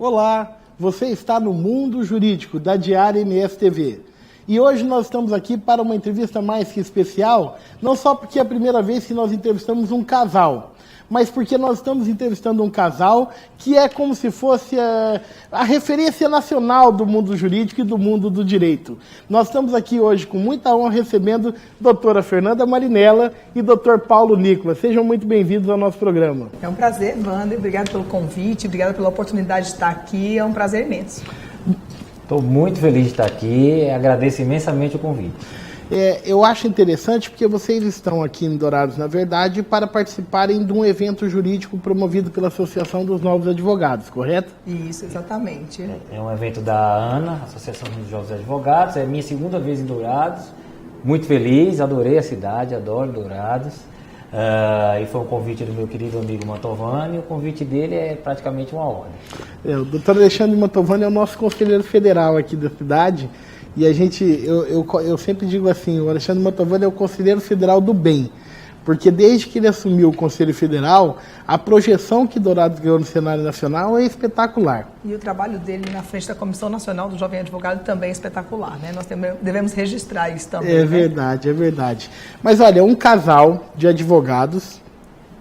Olá, você está no Mundo Jurídico da Diária MSTV. E hoje nós estamos aqui para uma entrevista mais que especial, não só porque é a primeira vez que nós entrevistamos um casal, mas porque nós estamos entrevistando um casal que é como se fosse a referência nacional do mundo jurídico e do mundo do direito. Nós estamos aqui hoje com muita honra recebendo doutora Fernanda Marinella e doutor Paulo Nicolas. Sejam muito bem-vindos ao nosso programa. É um prazer, Wander. Obrigada pelo convite, obrigada pela oportunidade de estar aqui. É um prazer imenso. Estou muito feliz de estar aqui, agradeço imensamente o convite. Eu acho interessante porque vocês estão aqui em Dourados, na verdade, para participarem de um evento jurídico promovido pela Associação dos Novos Advogados, correto? Isso, exatamente. É um evento da ANA, Associação dos Novos Advogados, é minha segunda vez em Dourados, muito feliz, adorei a cidade, adoro Dourados. E foi um convite do meu querido amigo Mantovani, e o convite dele é praticamente uma ordem. O doutor Alexandre Mantovani é o nosso conselheiro federal aqui da cidade, e eu sempre digo assim, o Alexandre Mantovani é o conselheiro federal do bem, porque desde que ele assumiu o Conselho Federal, a projeção que Dourados ganhou no cenário nacional é espetacular. E o trabalho dele na frente da Comissão Nacional do Jovem Advogado também é espetacular, né? Nós devemos registrar isso também. É verdade, né? É verdade. Mas olha, um casal de advogados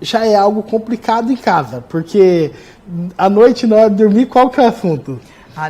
já é algo complicado em casa, porque à noite, na hora de dormir, qual que é o assunto?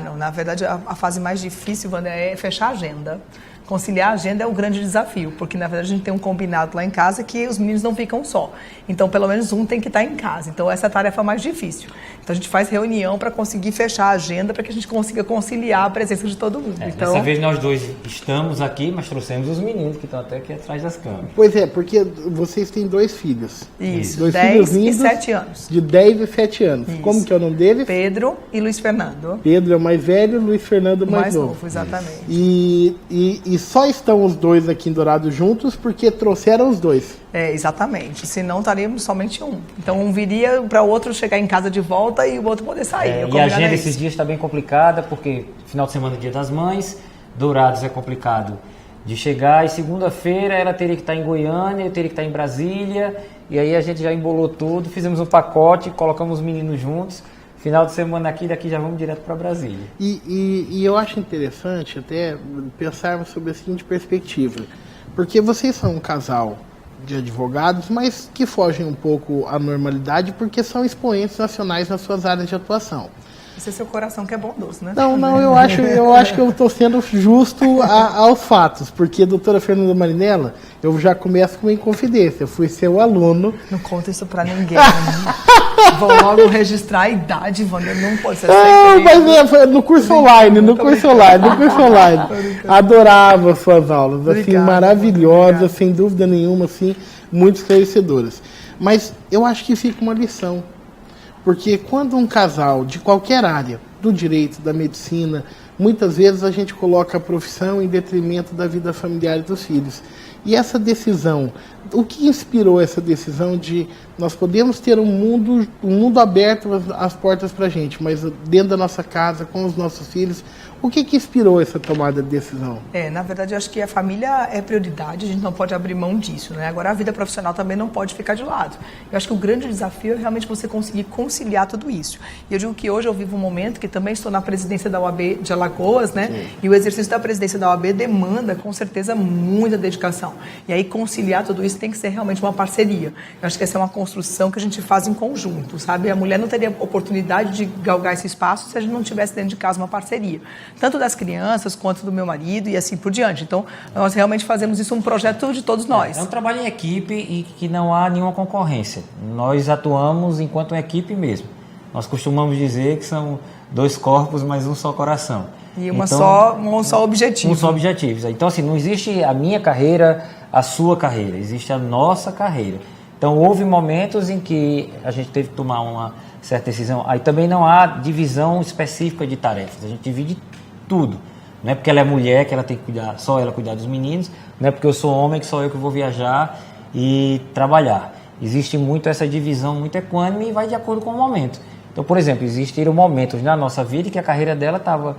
Não, na verdade a fase mais difícil, Wander, é fechar a agenda. Conciliar a agenda é o grande desafio, porque na verdade a gente tem um combinado lá em casa que os meninos não ficam só. Então pelo menos um tem que estar em casa. Então essa é a tarefa mais difícil. Então a gente faz reunião para conseguir fechar a agenda, para que a gente consiga conciliar a presença de todo mundo. Dessa vez nós dois estamos aqui, mas trouxemos os meninos que estão até aqui atrás das câmeras. Pois é, porque vocês têm dois filhos. Isso, dois 10 filhos e lindos, 7 anos. De 10 e 7 anos. Isso. Como que é o nome deles? Pedro e Luiz Fernando. Pedro é o mais velho, Luiz Fernando é o mais novo. Exatamente. E só estão os dois aqui em Dourados juntos porque trouxeram os dois. Exatamente. Senão estaríamos somente um. Então um viria para o outro chegar em casa de volta e o outro poder sair. E a agenda esses dias está bem complicada, porque final de semana é Dia das Mães, Dourados é complicado de chegar, e segunda-feira ela teria que estar em Goiânia, eu teria que estar em Brasília, e aí a gente já embolou tudo, fizemos um pacote, colocamos os meninos juntos. Final de semana aqui, daqui já vamos direto para Brasília. E eu acho interessante até pensarmos sobre a seguinte perspectiva, porque vocês são um casal de advogados, mas que fogem um pouco à normalidade porque são expoentes nacionais nas suas áreas de atuação. Esse é seu coração que é bondoso, né? Não, eu acho que eu estou sendo justo aos fatos, porque a doutora Fernanda Marinella, eu já começo com uma inconfidência, eu fui seu aluno. Não conta isso pra ninguém. Vou logo registrar a idade, Wander, não pode ser mas foi no curso online, Adorava suas aulas, assim, maravilhosas, sem dúvida nenhuma, assim, muito esclarecedoras. Mas eu acho que fica uma lição. Porque quando um casal de qualquer área, do direito, da medicina, muitas vezes a gente coloca a profissão em detrimento da vida familiar e dos filhos. E essa decisão, o que inspirou essa decisão de nós podemos ter um mundo aberto, as portas para a gente, mas dentro da nossa casa, com os nossos filhos, o que inspirou essa tomada de decisão? Na verdade, eu acho que a família é prioridade, a gente não pode abrir mão disso, né? Agora, a vida profissional também não pode ficar de lado. Eu acho que o grande desafio é realmente você conseguir conciliar tudo isso. E eu digo que hoje eu vivo um momento que também estou na presidência da OAB de Alagoas, né? Sim. E o exercício da presidência da OAB demanda, com certeza, muita dedicação. E aí, conciliar tudo isso tem que ser realmente uma parceria. Eu acho que essa é uma construção que a gente faz em conjunto, sabe? A mulher não teria oportunidade de galgar esse espaço se a gente não tivesse dentro de casa uma parceria. Tanto das crianças quanto do meu marido e assim por diante. Então, nós realmente fazemos isso um projeto de todos nós. É um trabalho em equipe e que não há nenhuma concorrência. Nós atuamos enquanto uma equipe mesmo. Nós costumamos dizer que são dois corpos, mas um só coração. E um só objetivo. Um só objetivo. Então, assim, não existe a minha carreira, a sua carreira. Existe a nossa carreira. Então, houve momentos em que a gente teve que tomar uma certa decisão. Aí também não há divisão específica de tarefas. A gente divide tudo. Não é porque ela é mulher que ela tem que cuidar, só ela cuidar dos meninos. Não é porque eu sou homem que só eu que vou viajar e trabalhar. Existe muito essa divisão muito equânime e vai de acordo com o momento. Então, por exemplo, existiram momentos na nossa vida que a carreira dela estava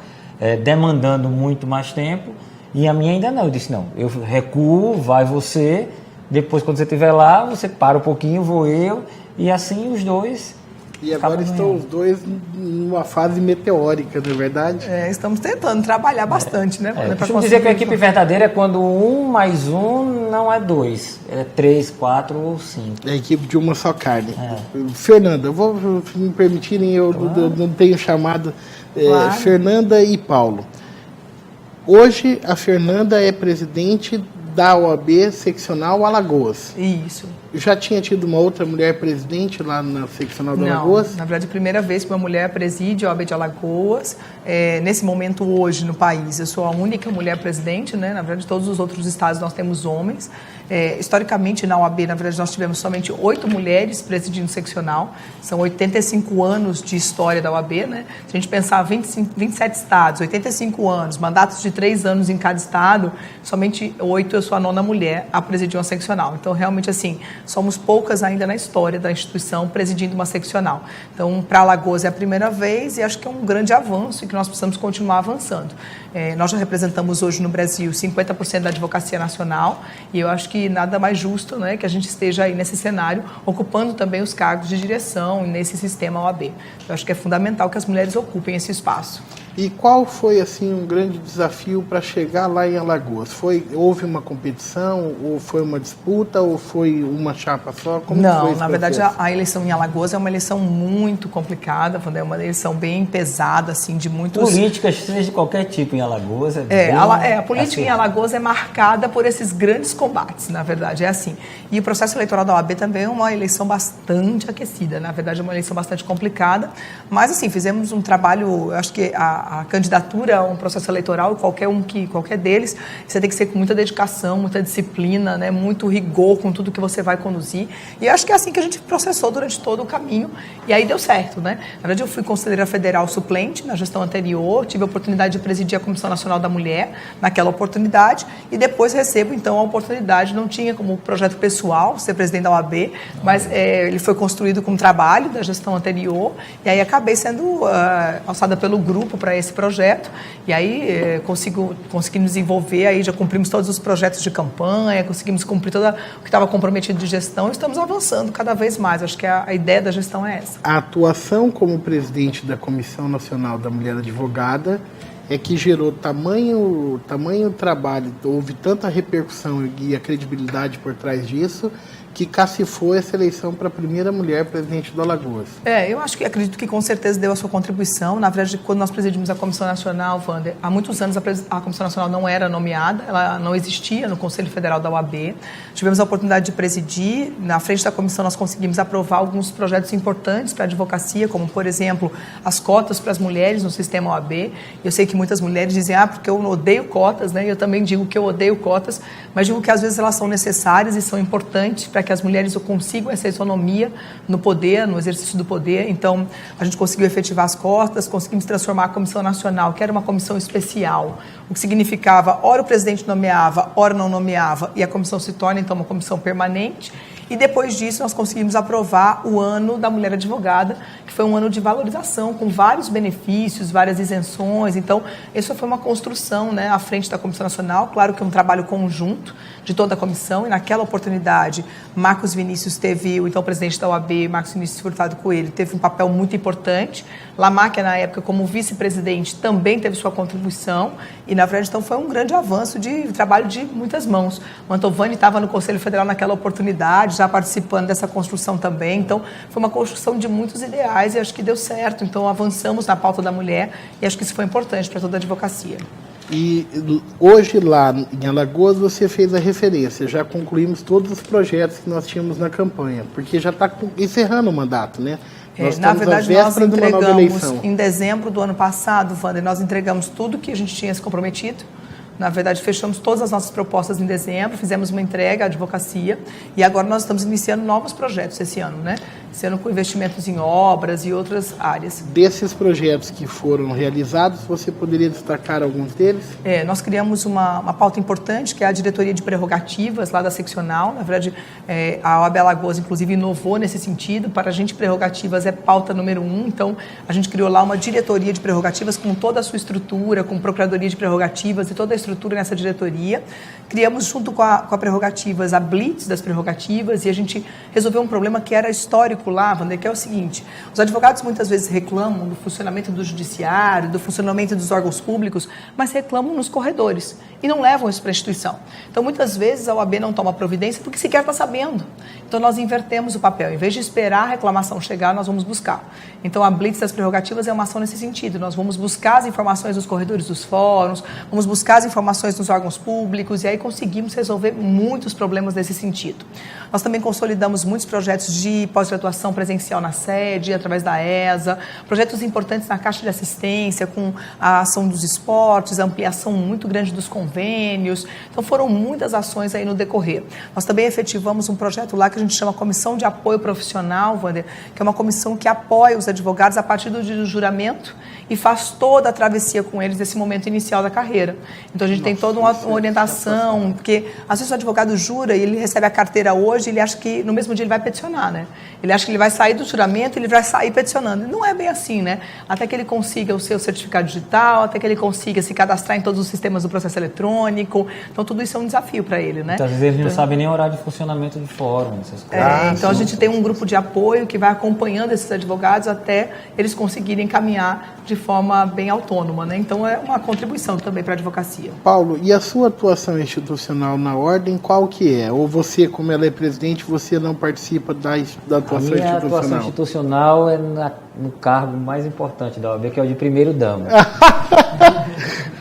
demandando muito mais tempo e a minha ainda não. Eu disse, não, eu recuo, vai você, depois quando você estiver lá, você para um pouquinho, vou eu, e assim os dois E agora estão os dois numa fase meteórica, não é verdade? Estamos tentando trabalhar bastante, né? Costumo dizer que a equipe verdadeira é quando 1 mais 1 não é 2, é 3, 4 ou 5. É a equipe de uma só carne. Fernanda, se me permitirem, eu não tenho chamado Fernanda e Paulo. Hoje a Fernanda é presidente da OAB Seccional Alagoas. Isso. Já tinha tido uma outra mulher presidente lá na Seccional de Alagoas? Não, na verdade, a primeira vez que uma mulher preside a OAB de Alagoas. Nesse momento, hoje, no país, eu sou a única mulher presidente, né? Na verdade, todos os outros estados nós temos homens. Historicamente, na OAB, na verdade, nós tivemos somente 8 mulheres presidindo seccional. São 85 anos de história da OAB, né? Se a gente pensar 27 estados, 85 anos, mandatos de 3 anos em cada estado, somente 8 eu sou a 9ª mulher a presidir uma seccional. Então, realmente, assim, somos poucas ainda na história da instituição presidindo uma seccional. Então, para Alagoas é a primeira vez e acho que é um grande avanço e que nós precisamos continuar avançando. Nós já representamos hoje no Brasil 50% da advocacia nacional e eu acho que nada mais justo, né, que a gente esteja aí nesse cenário ocupando também os cargos de direção nesse sistema OAB. Eu acho que é fundamental que as mulheres ocupem esse espaço. E qual foi, assim, um grande desafio para chegar lá em Alagoas? Houve uma competição, ou foi uma disputa, ou foi uma chapa só? Como Não, foi na verdade, a eleição em Alagoas é uma eleição muito complicada, é uma eleição bem pesada, assim, de muitos... Políticas, seja de qualquer tipo em Alagoas... a política em Alagoas é marcada por esses grandes combates, na verdade, é assim. E o processo eleitoral da OAB também é uma eleição bastante aquecida, na verdade, é uma eleição bastante complicada, mas, assim, fizemos um trabalho, eu acho que a candidatura a um processo eleitoral, qualquer deles, você tem que ser com muita dedicação, muita disciplina, né, muito rigor com tudo que você vai conduzir. E eu acho que é assim que a gente processou durante todo o caminho. E aí deu certo, né? Na verdade, eu fui conselheira federal suplente na gestão anterior, tive a oportunidade de presidir a Comissão Nacional da Mulher naquela oportunidade e depois recebo, então, a oportunidade, não tinha como projeto pessoal ser presidente da OAB, mas ele foi construído com trabalho da gestão anterior e aí acabei sendo alçada pelo grupo para esse projeto e aí conseguimos desenvolver, aí já cumprimos todos os projetos de campanha, conseguimos cumprir todo o que estava comprometido de gestão e estamos avançando cada vez mais. Acho que a ideia da gestão é essa. A atuação como presidente da Comissão Nacional da Mulher Advogada é que gerou tamanho trabalho, houve tanta repercussão e a credibilidade por trás disso, que cacifou essa eleição para a primeira mulher presidente do Alagoas. Eu acredito que com certeza deu a sua contribuição. Na verdade, quando nós presidimos a Comissão Nacional, Wander, há muitos anos a Comissão Nacional não era nomeada, ela não existia no Conselho Federal da OAB. Tivemos a oportunidade de presidir, na frente da comissão nós conseguimos aprovar alguns projetos importantes para a advocacia, como, por exemplo, as cotas para as mulheres no sistema OAB. Eu sei que muitas mulheres dizem, porque eu odeio cotas, né? Eu também digo que eu odeio cotas, mas digo que às vezes elas são necessárias e são importantes para que as mulheres consigam essa autonomia no poder, no exercício do poder. Então, a gente conseguiu efetivar as cotas, conseguimos transformar a Comissão Nacional, que era uma comissão especial, o que significava, ora o presidente nomeava, ora não nomeava, e a comissão se torna, então, uma comissão permanente. E depois disso, nós conseguimos aprovar o Ano da Mulher Advogada, que foi um ano de valorização, com vários benefícios, várias isenções. Então, isso foi uma construção, né, à frente da Comissão Nacional. Claro que é um trabalho conjunto de toda a comissão. E naquela oportunidade, Marcos Vinícius teve, o então presidente da OAB, Marcos Vinícius Furtado Coelho, teve um papel muito importante. Lamáquia, na época, como vice-presidente, também teve sua contribuição. E, na verdade, então, foi um grande avanço de trabalho de muitas mãos. O Mantovani estava no Conselho Federal naquela oportunidade, já participando dessa construção também. Então, foi uma construção de muitos ideais e acho que deu certo. Então, avançamos na pauta da mulher e acho que isso foi importante para toda a advocacia. E hoje lá em Alagoas você fez a referência, já concluímos todos os projetos que nós tínhamos na campanha, porque já está encerrando o mandato, né? Na verdade, nós entregamos em dezembro do ano passado, Wander, nós entregamos tudo que a gente tinha se comprometido. Na verdade, fechamos todas as nossas propostas em dezembro, fizemos uma entrega à advocacia e agora nós estamos iniciando novos projetos esse ano, né? Esse ano com investimentos em obras e outras áreas. Desses projetos que foram realizados, você poderia destacar alguns deles? Nós criamos uma pauta importante, que é a diretoria de prerrogativas lá da seccional. Na verdade, a OAB Alagoas, inclusive, inovou nesse sentido. Para a gente, prerrogativas é pauta número 1. Então, a gente criou lá uma diretoria de prerrogativas com toda a sua estrutura, com procuradoria de prerrogativas e toda a estrutura nessa diretoria. Criamos, junto com a prerrogativas, a blitz das prerrogativas e a gente resolveu um problema que era histórico vincular, Wander, que é o seguinte, os advogados muitas vezes reclamam do funcionamento do judiciário, do funcionamento dos órgãos públicos, mas reclamam nos corredores e não levam isso para a instituição. Então, muitas vezes, a OAB não toma providência porque sequer está sabendo. Então, nós invertemos o papel. Em vez de esperar a reclamação chegar, nós vamos buscar. Então, a Blitz das Prerrogativas é uma ação nesse sentido. Nós vamos buscar as informações nos corredores dos fóruns, vamos buscar as informações nos órgãos públicos e aí conseguimos resolver muitos problemas nesse sentido. Nós também consolidamos muitos projetos de pós-graduação presencial na sede, através da ESA, projetos importantes na Caixa de Assistência, com a ação dos esportes, a ampliação muito grande dos convênios. Então, foram muitas ações aí no decorrer. Nós também efetivamos um projeto lá que a gente chama Comissão de Apoio Profissional, Wander, que é uma comissão que apoia os advogados a partir do dia do juramento e faz toda a travessia com eles nesse momento inicial da carreira. Então, a gente tem toda uma orientação, porque às vezes o advogado jura e ele recebe a carteira hoje, ele acha que no mesmo dia ele vai peticionar, né? Ele acha que ele vai sair do juramento e ele vai sair peticionando. E não é bem assim, né? Até que ele consiga o seu certificado digital, até que ele consiga se cadastrar em todos os sistemas do processo eletrônico. Então, tudo isso é um desafio para ele, né? Então, às vezes eles não sabem nem o horário de funcionamento de fórum, essas coisas. Então, a gente tem um grupo de apoio que vai acompanhando esses advogados até eles conseguirem caminhar de forma bem autônoma, né? Então, é uma contribuição também para a advocacia. Paulo, e a sua atuação institucional na ordem, qual que é? Ou você, como ela é presidente, você não participa da atuação institucional? A atuação institucional é no cargo mais importante da OAB, que é o de primeiro-dama.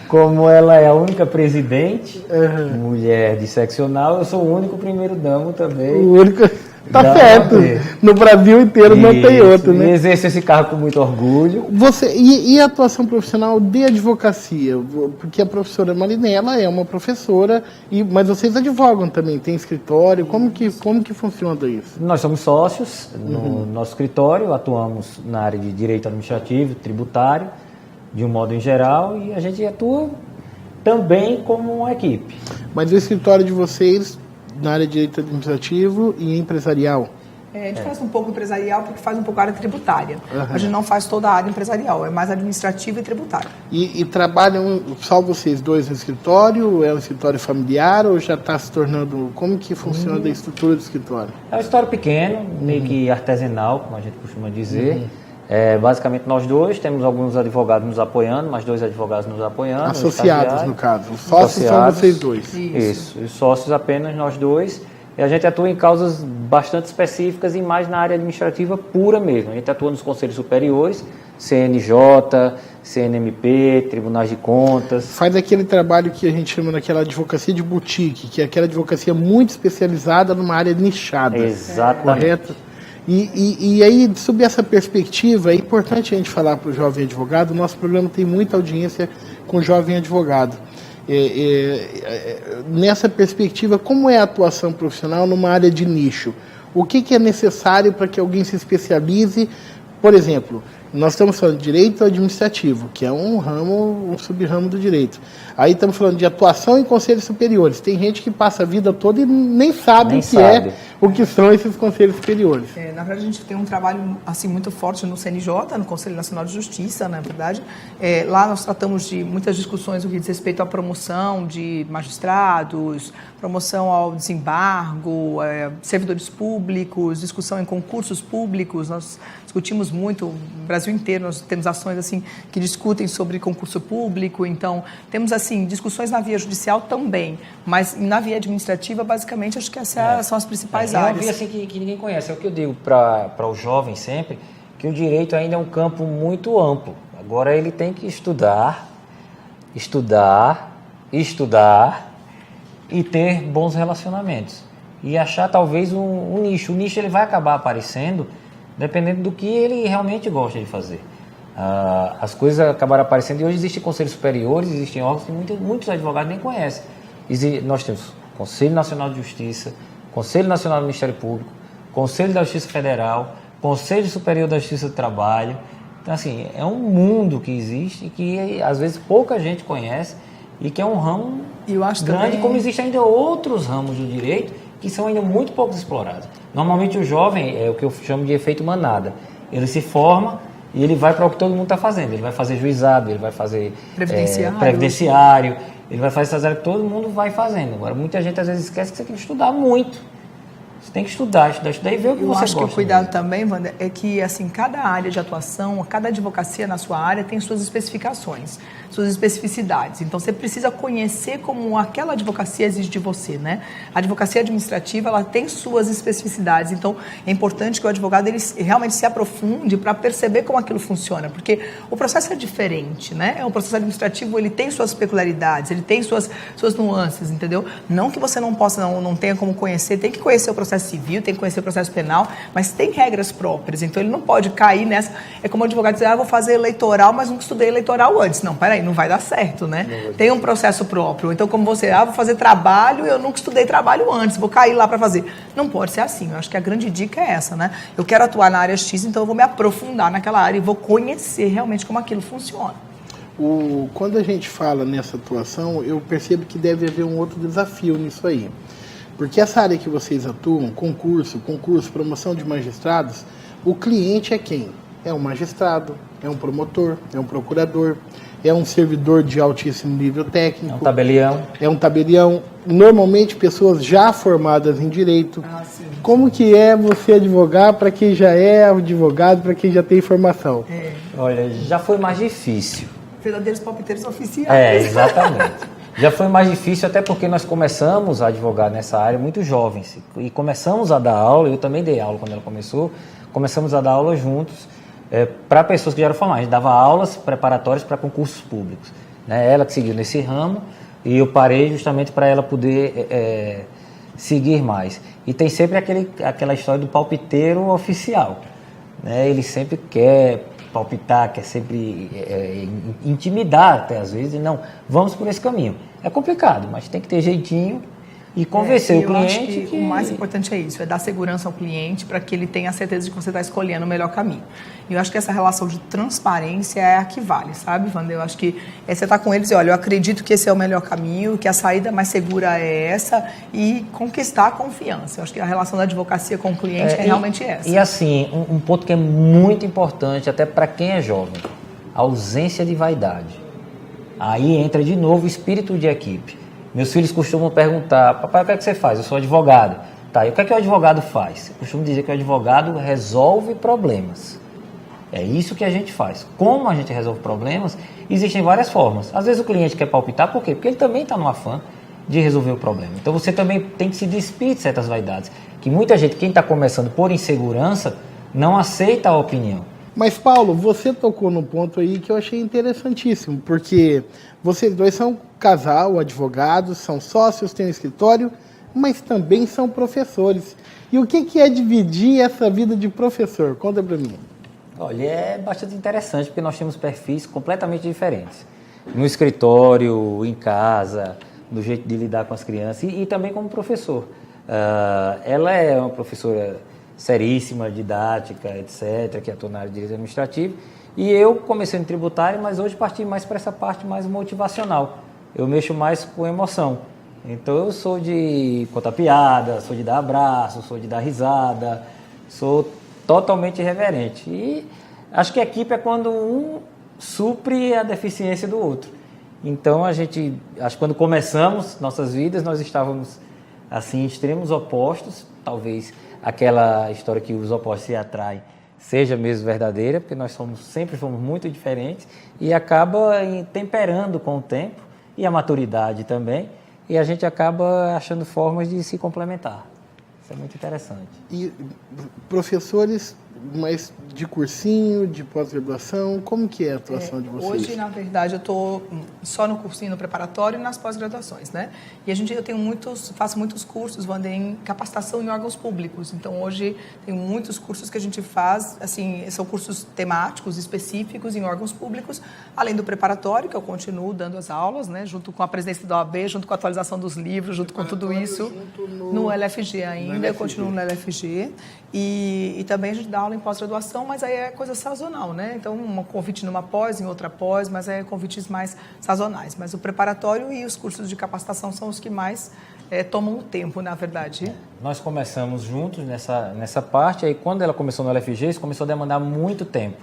Como ela é a única presidente, mulher de seccional, eu sou o único primeiro-damo também. O único... Tá certo. No Brasil inteiro não tem outro, né? E exerço esse cargo com muito orgulho. E a atuação profissional de advocacia? Porque a professora Marinela é uma professora, mas vocês advogam também, tem escritório, como que funciona isso? Nós somos sócios no nosso escritório, atuamos na área de direito administrativo, tributário, de um modo em geral, e a gente atua também como uma equipe. Mas o escritório de vocês, na área de direito administrativo e empresarial? A gente faz um pouco empresarial porque faz um pouco a área tributária. A gente não faz toda a área empresarial, é mais administrativa e tributária. E trabalham só vocês dois no escritório? É um escritório familiar ou já está se tornando... Como que funciona a estrutura do escritório? É um escritório pequeno, meio que artesanal, como a gente costuma dizer. Basicamente nós dois, temos alguns advogados nos apoiando, mais 2 advogados nos apoiando. Associados, no caso. Os sócios são vocês dois. Isso. Os sócios apenas nós dois. E a gente atua em causas bastante específicas e mais na área administrativa pura mesmo. A gente atua nos conselhos superiores, CNJ, CNMP, tribunais de contas. Faz aquele trabalho que a gente chama daquela advocacia de boutique, que é aquela advocacia muito especializada numa área nichada. Exatamente. Correto? E aí, sob essa perspectiva, é importante a gente falar para o jovem advogado. O nosso programa tem muita audiência com o jovem advogado. Nessa perspectiva, como é a atuação profissional numa área de nicho? O que é necessário para que alguém se especialize? Por exemplo, nós estamos falando de direito administrativo, que é um sub-ramo do direito. Aí estamos falando de atuação em conselhos superiores. Tem gente que passa a vida toda e nem sabe o que são esses conselhos superiores. Na verdade, a gente tem um trabalho assim, muito forte no CNJ, no Conselho Nacional de Justiça, na verdade. Lá nós tratamos de muitas discussões no que diz respeito à promoção de magistrados, promoção ao desembargo, servidores públicos, discussão em concursos públicos. Nós discutimos muito, no Brasil inteiro nós temos ações assim que discutem sobre concurso público, então temos assim discussões na via judicial também, mas na via administrativa basicamente acho que essas são as principais áreas. É uma via assim que ninguém conhece, é o que eu digo para o jovem sempre, que o direito ainda é um campo muito amplo. Agora ele tem que estudar e ter bons relacionamentos e achar talvez um nicho. O nicho ele vai acabar aparecendo dependendo do que ele realmente gosta de fazer. As coisas acabaram aparecendo e hoje existem conselhos superiores, existem órgãos que muitos advogados nem conhecem. Nós temos Conselho Nacional de Justiça, Conselho Nacional do Ministério Público, Conselho da Justiça Federal, Conselho Superior da Justiça do Trabalho. Então, assim, é um mundo que existe e que às vezes pouca gente conhece e que é um ramo grande, também, como existem ainda outros ramos do direito que são ainda muito pouco explorados. Normalmente o jovem é o que eu chamo de efeito manada. Ele se forma e ele vai para o que todo mundo está fazendo. Ele vai fazer juizado, ele vai fazer previdenciário, ele vai fazer essas áreas que todo mundo vai fazendo. Agora, muita gente às vezes esquece que você tem que estudar muito. Você tem que estudar e ver o que você gosta. Eu acho que o cuidado também, Wanda, é que assim, cada área de atuação, cada advocacia na sua área tem suas especificações, suas especificidades. Então, você precisa conhecer como aquela advocacia exige de você, né? A advocacia administrativa, ela tem suas especificidades. Então, é importante que o advogado ele realmente se aprofunde para perceber como aquilo funciona, porque o processo é diferente, né? O processo administrativo, ele tem suas peculiaridades, ele tem suas nuances, entendeu? Não que você não possa, não tenha como conhecer, tem que conhecer o processo civil, tem que conhecer o processo penal, mas tem regras próprias, então ele não pode cair nessa. É como o advogado dizer, vou fazer eleitoral, mas nunca estudei eleitoral antes. Não, peraí, não vai dar certo, né? Tem um processo próprio. Então, como você, vou fazer trabalho, eu nunca estudei trabalho antes, vou cair lá para fazer. Não pode ser assim. Eu acho que a grande dica é essa, né? Eu quero atuar na área X, então eu vou me aprofundar naquela área e vou conhecer realmente como aquilo funciona. Quando a gente fala nessa atuação, eu percebo que deve haver um outro desafio nisso aí. Porque essa área que vocês atuam, concurso, promoção de magistrados, o cliente é quem? É um magistrado, é um promotor, é um procurador, é um servidor de altíssimo nível técnico. É um tabelião. Normalmente pessoas já formadas em direito. Sim. Como que é você advogar para quem já é advogado, para quem já tem formação? Olha, já foi mais difícil. Verdadeiros palpiteiros oficiais. Exatamente. Já foi mais difícil até porque nós começamos a advogar nessa área muito jovens e começamos a dar aula, eu também dei aula quando ela começou, começamos a dar aula juntos para pessoas que já eram formadas. A gente dava aulas preparatórias para concursos públicos. Né? Ela que seguiu nesse ramo e eu parei justamente para ela poder seguir mais. E tem sempre aquela história do palpiteiro oficial. Né? Ele sempre quer palpitar, quer sempre intimidar até às vezes, não, vamos por esse caminho. É complicado, mas tem que ter jeitinho e convencer o cliente. Eu acho que o mais importante é isso, é dar segurança ao cliente para que ele tenha a certeza de que você está escolhendo o melhor caminho. E eu acho que essa relação de transparência é a que vale, sabe, Wanda? Eu acho que você está com eles e olha, eu acredito que esse é o melhor caminho, que a saída mais segura é essa e conquistar a confiança. Eu acho que a relação da advocacia com o cliente é realmente essa. E assim, um ponto que é muito importante até para quem é jovem, a ausência de vaidade. Aí entra de novo o espírito de equipe. Meus filhos costumam perguntar, papai, o que é que você faz? Eu sou advogado. Tá, e o que é que o advogado faz? Eu costumo dizer que o advogado resolve problemas. É isso que a gente faz. Como a gente resolve problemas, existem várias formas. Às vezes o cliente quer palpitar, por quê? Porque ele também está no afã de resolver o problema. Então você também tem que se despir de certas vaidades. Que muita gente, quem está começando por insegurança, não aceita a opinião. Mas, Paulo, você tocou num ponto aí que eu achei interessantíssimo, porque vocês dois são casal, advogados, são sócios, têm um escritório, mas também são professores. E o que é dividir essa vida de professor? Conta pra mim. Olha, é bastante interessante, porque nós temos perfis completamente diferentes. No escritório, em casa, do jeito de lidar com as crianças e também como professor. Ela é uma professora seríssima, didática, etc., que atua na área de direito administrativo. E eu comecei no tributário, mas hoje parti mais para essa parte mais motivacional. Eu mexo mais com emoção. Então eu sou de contar piada, sou de dar abraço, sou de dar risada, sou totalmente irreverente. E acho que a equipe é quando um supre a deficiência do outro. Então acho que quando começamos nossas vidas, nós estávamos assim, extremos opostos, talvez aquela história que os opostos se atraem seja mesmo verdadeira, porque nós sempre fomos muito diferentes e acaba temperando com o tempo e a maturidade também, e a gente acaba achando formas de se complementar. Isso é muito interessante. E professores, mas de cursinho, de pós-graduação, como que é a atuação de vocês? Hoje, na verdade, eu estou só no cursinho, no preparatório e nas pós-graduações, né? E eu faço muitos cursos, Wanda, em capacitação em órgãos públicos. Então, hoje, tem muitos cursos que a gente faz, assim, são cursos temáticos, específicos em órgãos públicos, além do preparatório, que eu continuo dando as aulas, né? Junto com a presidência da OAB, junto com a atualização dos livros, junto com tudo isso. No LFG ainda, eu continuo no LFG. E também a gente dá aula em pós-graduação, mas aí é coisa sazonal, né? Então, um convite numa pós, em outra pós, mas é convites mais sazonais. Mas o preparatório e os cursos de capacitação são os que mais tomam o tempo, na verdade. Nós começamos juntos nessa parte, aí quando ela começou no LFG, isso começou a demandar muito tempo.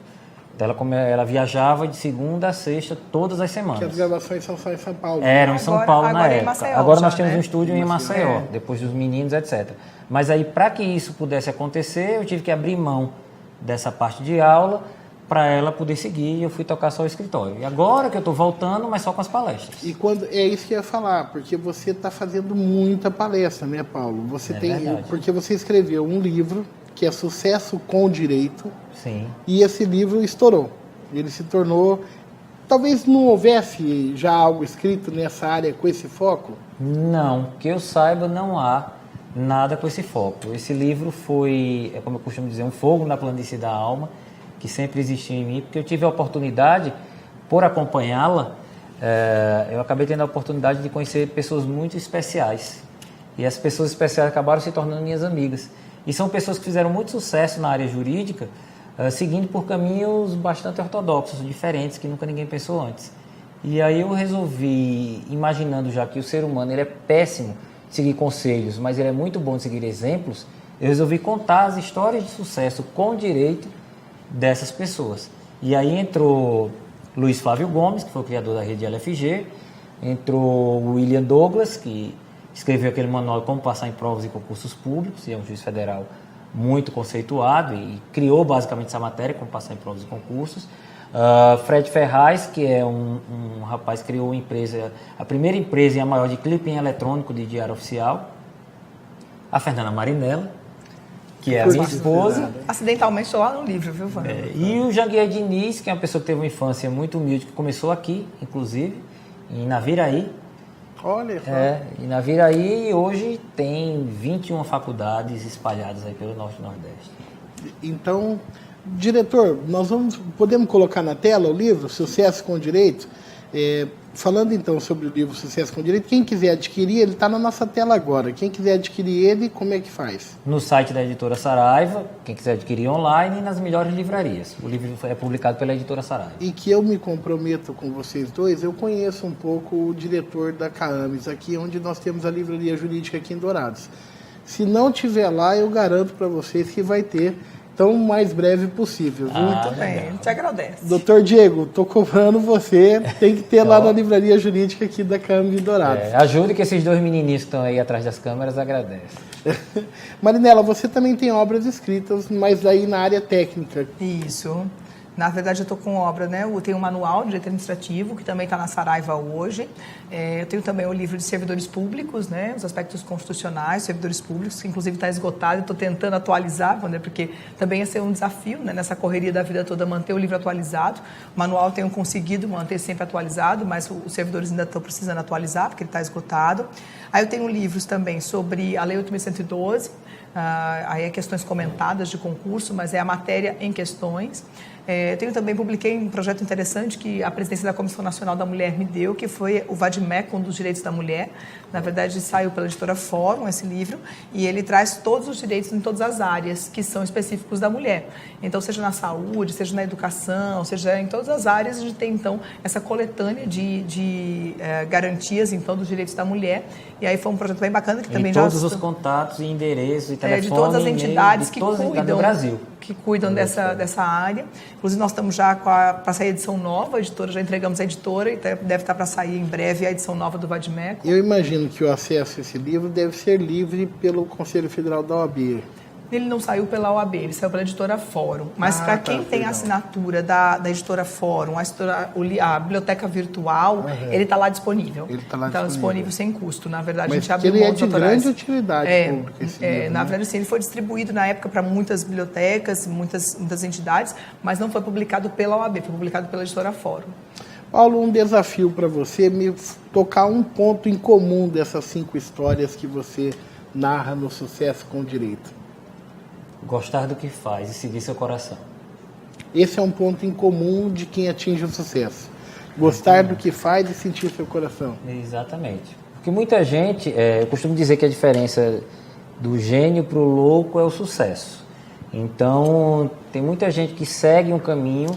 Então ela viajava de segunda a sexta, todas as semanas. Que as gravações são só em São Paulo. Eram em São Paulo na em época. Maceió Agora já, nós temos né? um estúdio em Maceió, depois dos meninos, etc. Mas aí, para que isso pudesse acontecer, eu tive que abrir mão dessa parte de aula para ela poder seguir, e eu fui tocar só o escritório. E agora que eu estou voltando, mas só com as palestras. E quando é isso que eu ia falar, porque você está fazendo muita palestra, né, Paulo? Você verdade. Porque você escreveu um livro que é Sucesso com Direito. Sim. E esse livro estourou. Ele se tornou... Talvez não houvesse já algo escrito nessa área com esse foco? Não, que eu saiba, não há nada com esse foco. Esse livro foi, como eu costumo dizer, um fogo na planície da alma, que sempre existiu em mim, porque eu tive a oportunidade, por acompanhá-la, eu acabei tendo a oportunidade de conhecer pessoas muito especiais. E as pessoas especiais acabaram se tornando minhas amigas. E são pessoas que fizeram muito sucesso na área jurídica, seguindo por caminhos bastante ortodoxos, diferentes, que nunca ninguém pensou antes. E aí eu resolvi, imaginando já que o ser humano ele é péssimo de seguir conselhos, mas ele é muito bom de seguir exemplos, eu resolvi contar as histórias de sucesso com direito dessas pessoas. E aí entrou Luiz Flávio Gomes, que foi o criador da rede LFG, entrou o William Douglas, que escreveu aquele manual Como Passar em Provas e Concursos Públicos, e é um juiz federal muito conceituado e criou basicamente essa matéria, Como Passar em Provas e Concursos. Fred Ferraz, que é um rapaz que criou uma empresa, a primeira empresa e a maior de clipping eletrônico de diário oficial. A Fernanda Marinella, que é a minha esposa. Acidentalmente estou lá no livro, viu, Vânia? E o Janguier Diniz, que é uma pessoa que teve uma infância muito humilde, que começou aqui, inclusive, em Naviraí. Olha só. Em Naviraí, hoje tem 21 faculdades espalhadas aí pelo Norte e Nordeste. Então, diretor, podemos colocar na tela o livro Sucesso com Direito? Falando então sobre o livro Sucesso com Direito, quem quiser adquirir, ele está na nossa tela agora. Quem quiser adquirir ele, como é que faz? No site da editora Saraiva, quem quiser adquirir online, e nas melhores livrarias. O livro é publicado pela editora Saraiva. E que eu me comprometo com vocês dois, eu conheço um pouco o diretor da CAAMES, aqui onde nós temos a livraria jurídica aqui em Dourados. Se não tiver lá, eu garanto para vocês que vai ter tão mais breve possível. Viu? Muito bem, a gente agradece. Doutor Diego, estou cobrando você, tem que ter lá na livraria jurídica aqui da CAAMES de Dourados. Ajude que esses dois menininhos que estão aí atrás das câmeras agradecem. Marinela, você também tem obras escritas, mas aí na área técnica. Isso. Na verdade, eu estou com obra, né? Eu tenho um manual de direito administrativo, que também está na Saraiva hoje. Eu tenho também o livro de servidores públicos, né? Os aspectos constitucionais, servidores públicos, que inclusive está esgotado. Estou tentando atualizar, né? Porque também ia ser um desafio, né? Nessa correria da vida toda, manter o livro atualizado. O manual eu tenho conseguido manter sempre atualizado, mas os servidores ainda estão precisando atualizar, porque ele está esgotado. Aí eu tenho livros também sobre a Lei 8.112, aí é questões comentadas de concurso, mas é a matéria em questões. Publiquei um projeto interessante que a presidência da Comissão Nacional da Mulher me deu, que foi o Vadmecum dos Direitos da Mulher. Na verdade, saiu pela editora Fórum esse livro, e ele traz todos os direitos em todas as áreas que são específicos da mulher. Então, seja na saúde, seja na educação, seja em todas as áreas, a gente tem, então, essa coletânea de garantias, então, dos direitos da mulher. E aí foi um projeto bem bacana, que também já... todos os contatos e endereços e telefone, de todas as entidades que cuidam do Brasil. Que cuidam dessa área. Inclusive, nós estamos já para sair a edição nova, a editora, já entregamos a editora, e deve estar para sair em breve a edição nova do Vadmecum. Eu imagino que o acesso a esse livro deve ser livre pelo Conselho Federal da OAB. Ele não saiu pela OAB, ele saiu pela editora Fórum. Mas para quem tem a assinatura da editora Fórum, a biblioteca virtual, ele está lá disponível. Ele está lá disponível sem custo. Na verdade, mas a gente abriu ele é de grande utilidade pública. Esse livro, na verdade, sim, ele foi distribuído na época para muitas bibliotecas, muitas entidades, mas não foi publicado pela OAB, foi publicado pela editora Fórum. Paulo, um desafio para você me tocar um ponto em comum dessas 5 histórias que você narra no Sucesso com Direito. Gostar do que faz e seguir seu coração. Esse é um ponto em comum de quem atinge o sucesso. Gostar do que faz e sentir seu coração. Exatamente. Porque muita gente, eu costumo dizer que a diferença do gênio para o louco é o sucesso. Então, tem muita gente que segue um caminho,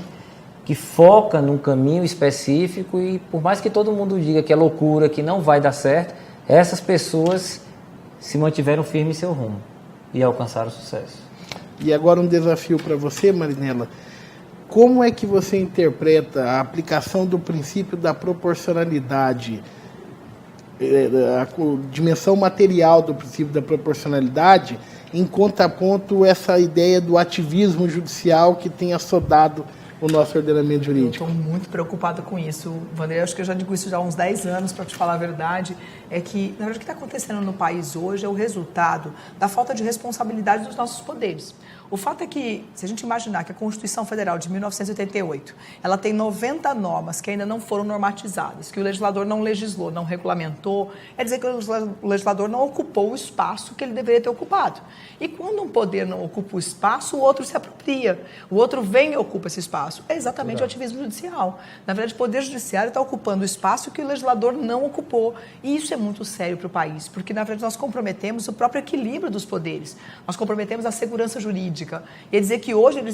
que foca num caminho específico, e por mais que todo mundo diga que é loucura, que não vai dar certo, essas pessoas se mantiveram firmes em seu rumo e alcançaram o sucesso. E agora um desafio para você, Marinela. como é que você interpreta a aplicação do princípio da proporcionalidade, a dimensão material do princípio da proporcionalidade, em contraponto essa ideia do ativismo judicial que tem assodado o nosso ordenamento jurídico? Eu estou muito preocupada com isso, Wander. Acho que eu já digo isso já há uns 10 anos, para te falar a verdade, é que, na verdade, o que está acontecendo no país hoje é o resultado da falta de responsabilidade dos nossos poderes. O fato é que, se a gente imaginar que a Constituição Federal de 1988, ela tem 90 normas que ainda não foram normatizadas, que o legislador não legislou, não regulamentou, é dizer que o legislador não ocupou o espaço que ele deveria ter ocupado. E quando um poder não ocupa o espaço, o outro se apropria, o outro vem e ocupa esse espaço. É exatamente o ativismo judicial. Na verdade, o Poder Judiciário está ocupando o espaço que o legislador não ocupou. E isso é muito sério para o país, porque, na verdade, nós comprometemos o próprio equilíbrio dos poderes. Nós comprometemos a segurança jurídica. E dizer que hoje eles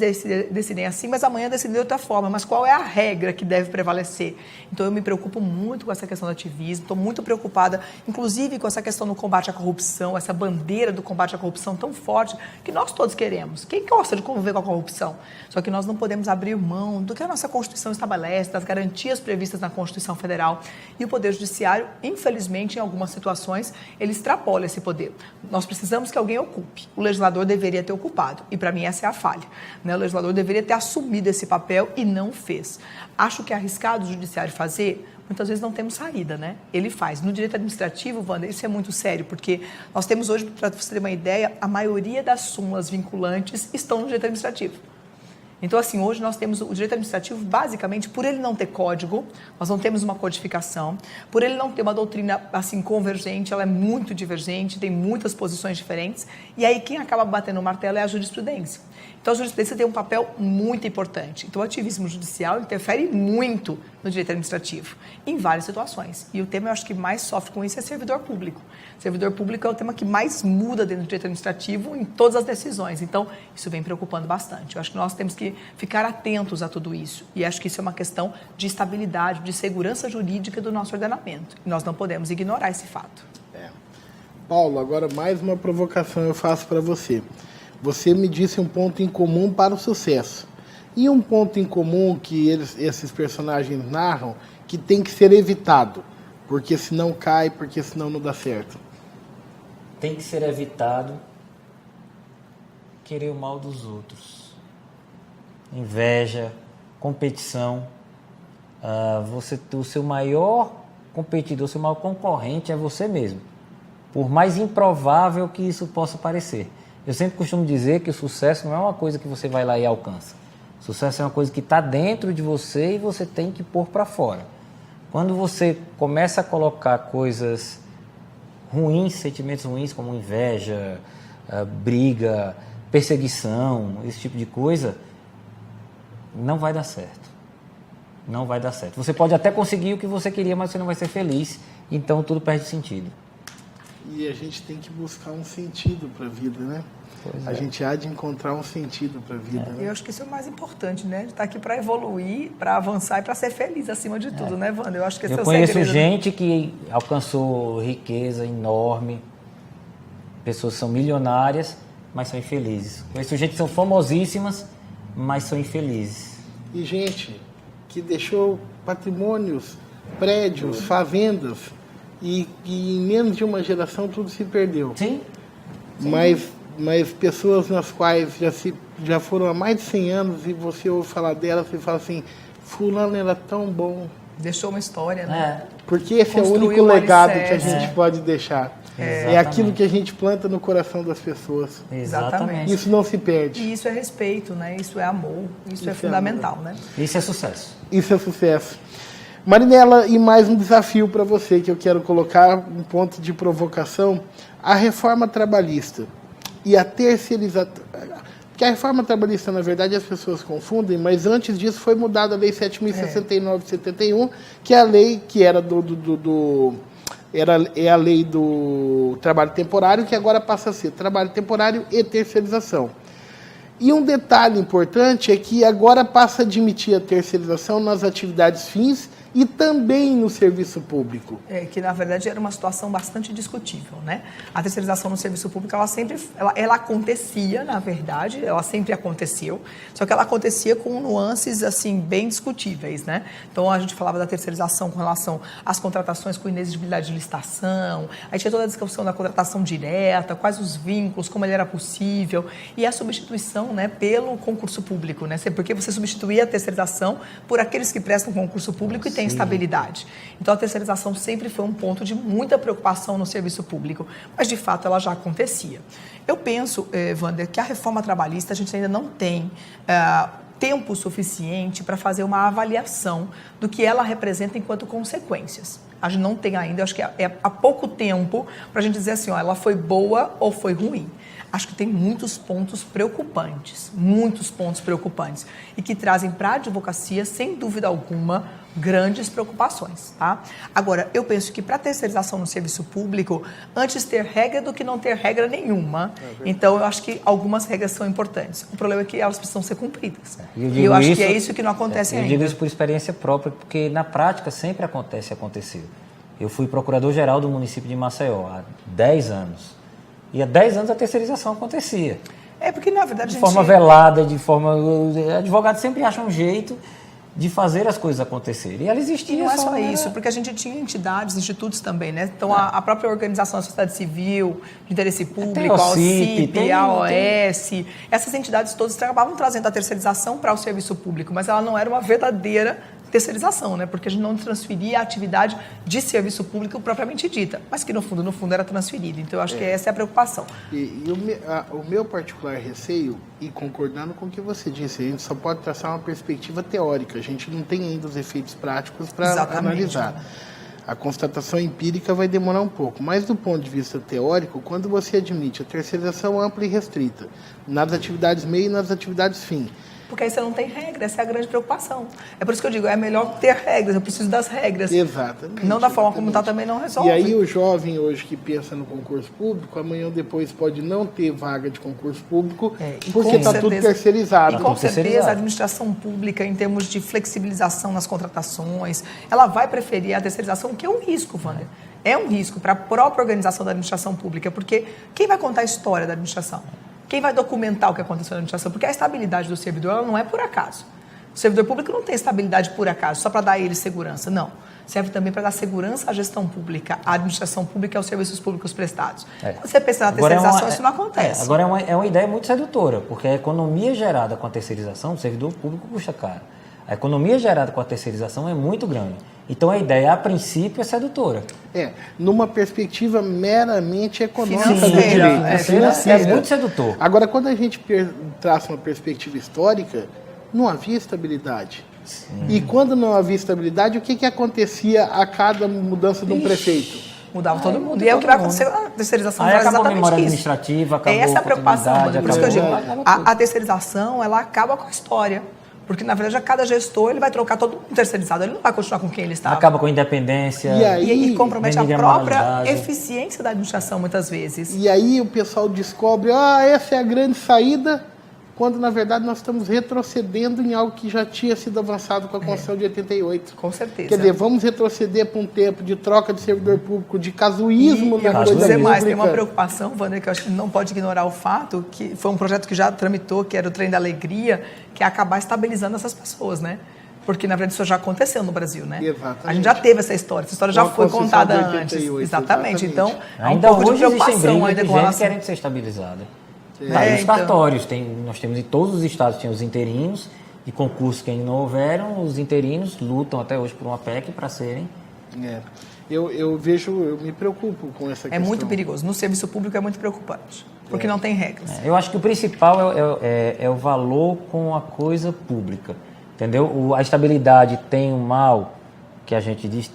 decidem assim, mas amanhã decidem de outra forma. Mas qual é a regra que deve prevalecer? Então, eu me preocupo muito com essa questão do ativismo, estou muito preocupada, inclusive, com essa questão do combate à corrupção, essa bandeira do combate à corrupção tão forte que nós todos queremos. Quem gosta de conviver com a corrupção? Só que nós não podemos abrir mão do que a nossa Constituição estabelece, das garantias previstas na Constituição Federal. E o Poder Judiciário, infelizmente, em algumas situações, ele extrapola esse poder. Nós precisamos que alguém ocupe. O legislador deveria ter ocupado. E, para mim, essa é a falha. O legislador deveria ter assumido esse papel e não fez. Acho que é arriscado o Judiciário fazer. Muitas vezes não temos saída, né? Ele faz. No direito administrativo, Wander, isso é muito sério, porque nós temos hoje, para você ter uma ideia, a maioria das súmulas vinculantes estão no direito administrativo. Então, assim, hoje nós temos o direito administrativo, basicamente, por ele não ter código, nós não temos uma codificação, por ele não ter uma doutrina, assim, convergente, ela é muito divergente, tem muitas posições diferentes, e aí quem acaba batendo o martelo é a jurisprudência. Então, a jurisprudência tem um papel muito importante. Então, o ativismo judicial interfere muito no direito administrativo, em várias situações. E o tema, eu acho que mais sofre com isso é servidor público. Servidor público é o tema que mais muda dentro do direito administrativo em todas as decisões. Então, isso vem preocupando bastante. Eu acho que nós temos que ficar atentos a tudo isso. E acho que isso é uma questão de estabilidade, de segurança jurídica do nosso ordenamento. E nós não podemos ignorar esse fato. Paulo, agora mais uma provocação eu faço para você. Você me disse um ponto em comum para o sucesso. E um ponto em comum que esses personagens narram que tem que ser evitado, porque senão cai, porque senão não dá certo. Tem que ser evitado querer o mal dos outros. Inveja, competição. O seu maior competidor, o seu maior concorrente é você mesmo. Por mais improvável que isso possa parecer. Eu sempre costumo dizer que o sucesso não é uma coisa que você vai lá e alcança. O sucesso é uma coisa que está dentro de você e você tem que pôr para fora. Quando você começa a colocar coisas ruins, sentimentos ruins como inveja, briga, perseguição, esse tipo de coisa, não vai dar certo. Não vai dar certo. Você pode até conseguir o que você queria, mas você não vai ser feliz, então tudo perde sentido. E a gente tem que buscar um sentido para a vida, né? A gente há de encontrar um sentido para a vida. Né? Eu acho que isso é o mais importante, né? Estar aqui para evoluir, para avançar e para ser feliz acima de tudo, né, Wander? Eu acho que esse é o segredo. Eu conheço gente que alcançou riqueza enorme, pessoas que são milionárias, mas são infelizes. Conheço gente que são famosíssimas, mas são infelizes. E gente que deixou patrimônios, prédios, fazendas, e em menos de uma geração tudo se perdeu. Sim. Mas pessoas nas quais já foram há mais de 100 anos e você ouve falar delas e fala assim, fulano era tão bom. Deixou uma história, né? Porque esse é o único legado que a gente pode deixar. É aquilo que a gente planta no coração das pessoas. Exatamente. Isso não se perde. E isso é respeito, né? Isso é amor. Isso é fundamental, né? Isso é sucesso. Isso é sucesso. Marinela, e mais um desafio para você que eu quero colocar, um ponto de provocação, a reforma trabalhista e a terceirização. Porque a reforma trabalhista, na verdade, as pessoas confundem, mas antes disso foi mudada a Lei 7.069 de 71, que é a lei que era a lei do trabalho temporário, que agora passa a ser trabalho temporário e terceirização. E um detalhe importante é que agora passa a admitir a terceirização nas atividades fins e também no serviço público. Que na verdade era uma situação bastante discutível, né? A terceirização no serviço público, ela acontecia, na verdade, ela sempre aconteceu, só que ela acontecia com nuances, assim, bem discutíveis, né? Então, a gente falava da terceirização com relação às contratações com inexigibilidade de licitação, aí tinha toda a discussão da contratação direta, quais os vínculos, como ele era possível, e a substituição, né, pelo concurso público, né? Porque você substituía a terceirização por aqueles que prestam concurso público e têm estabilidade. Então, a terceirização sempre foi um ponto de muita preocupação no serviço público, mas, de fato, ela já acontecia. Eu penso, Wander, que a reforma trabalhista a gente ainda não tem tempo suficiente para fazer uma avaliação do que ela representa enquanto consequências. A gente não tem ainda, acho que é há pouco tempo para a gente dizer assim, ó, ela foi boa ou foi ruim. Acho que tem muitos pontos preocupantes, e que trazem para a advocacia, sem dúvida alguma, grandes preocupações, tá? Agora, eu penso que para a terceirização no serviço público, antes ter regra do que não ter regra nenhuma. Então, eu acho que algumas regras são importantes. O problema é que elas precisam ser cumpridas. E eu acho que é isso que não acontece ainda. Eu digo isso por experiência própria, porque na prática sempre aconteceu. Eu fui procurador-geral do município de Maceió há 10 anos. E há 10 anos a terceirização acontecia. Porque, na verdade, de forma velada, advogado sempre acha um jeito de fazer as coisas acontecerem. E ela existia. E não é só isso, porque a gente tinha entidades, institutos também, né? Então, a própria organização da sociedade civil, de interesse público, a OCIP, a OS, essas entidades todas acabavam trazendo a terceirização para o serviço público, mas ela não era uma verdadeira terceirização, né? Porque a gente não transferia a atividade de serviço público propriamente dita, mas que no fundo era transferida. Então, eu acho que essa é a preocupação. O meu particular receio, e concordando com o que você disse, a gente só pode traçar uma perspectiva teórica, a gente não tem ainda os efeitos práticos para analisar. A constatação empírica vai demorar um pouco, mas do ponto de vista teórico, quando você admite a terceirização ampla e restrita, nas atividades meio e nas atividades fim, porque aí você não tem regra, essa é a grande preocupação. É por isso que eu digo, é melhor ter regras, eu preciso das regras. Exatamente. Não da forma como está também não resolve. E aí o jovem hoje que pensa no concurso público, amanhã ou depois pode não ter vaga de concurso público, porque está tudo terceirizado. E com certeza a administração pública, em termos de flexibilização nas contratações, ela vai preferir a terceirização, que é um risco, Wander. É um risco para a própria organização da administração pública, porque quem vai contar a história da administração? Quem vai documentar o que aconteceu na administração? Porque a estabilidade do servidor ela não é por acaso. O servidor público não tem estabilidade por acaso, só para dar a ele segurança. Não. Serve também para dar segurança à gestão pública, à administração pública e aos serviços públicos prestados. Quando você pensa na terceirização, isso não acontece. Agora é uma ideia muito sedutora, porque a economia gerada com a terceirização, o servidor público custa caro. A economia gerada com a terceirização é muito grande. Então, a ideia, a princípio, é sedutora. Numa perspectiva meramente econômica financeira, do direito. É muito sedutor. Agora, quando a gente traça uma perspectiva histórica, não havia estabilidade. Sim. E quando não havia estabilidade, o que acontecia a cada mudança de um prefeito? Mudava todo mundo. E é o que vai acontecer na terceirização. Aí acabou a memória administrativa, acabou essa é a preocupação. Por isso que eu digo, acabou a terceirização, ela acaba com a história. Porque, na verdade, a cada gestor ele vai trocar todo mundo terceirizado. Ele não vai continuar com quem ele estava. Acaba com a independência. E compromete a própria eficiência da administração, muitas vezes. E aí o pessoal descobre, essa é a grande saída, quando, na verdade, nós estamos retrocedendo em algo que já tinha sido avançado com a Constituição de 88. Com certeza. Quer dizer, vamos retroceder para um tempo de troca de servidor público, de casuísmo. E eu vou dizer mais, tem uma preocupação, Wander, que eu acho que não pode ignorar o fato, que foi um projeto que já tramitou, que era o Trem da Alegria, que é acabar estabilizando essas pessoas, né? Porque, na verdade, isso já aconteceu no Brasil, né? Exatamente. A gente já teve essa história já foi contada antes. Exatamente. Então, ainda hoje existe briga de gente querendo ser estabilizada. Os cartórios, nós temos em todos os estados, tem os interinos, de concursos que ainda não houveram, os interinos lutam até hoje por uma PEC para serem. Eu me preocupo com essa questão. É muito perigoso. No serviço público é muito preocupante, porque não tem regras. Eu acho que o principal é o valor com a coisa pública, entendeu? A estabilidade tem um mal, que a gente diz,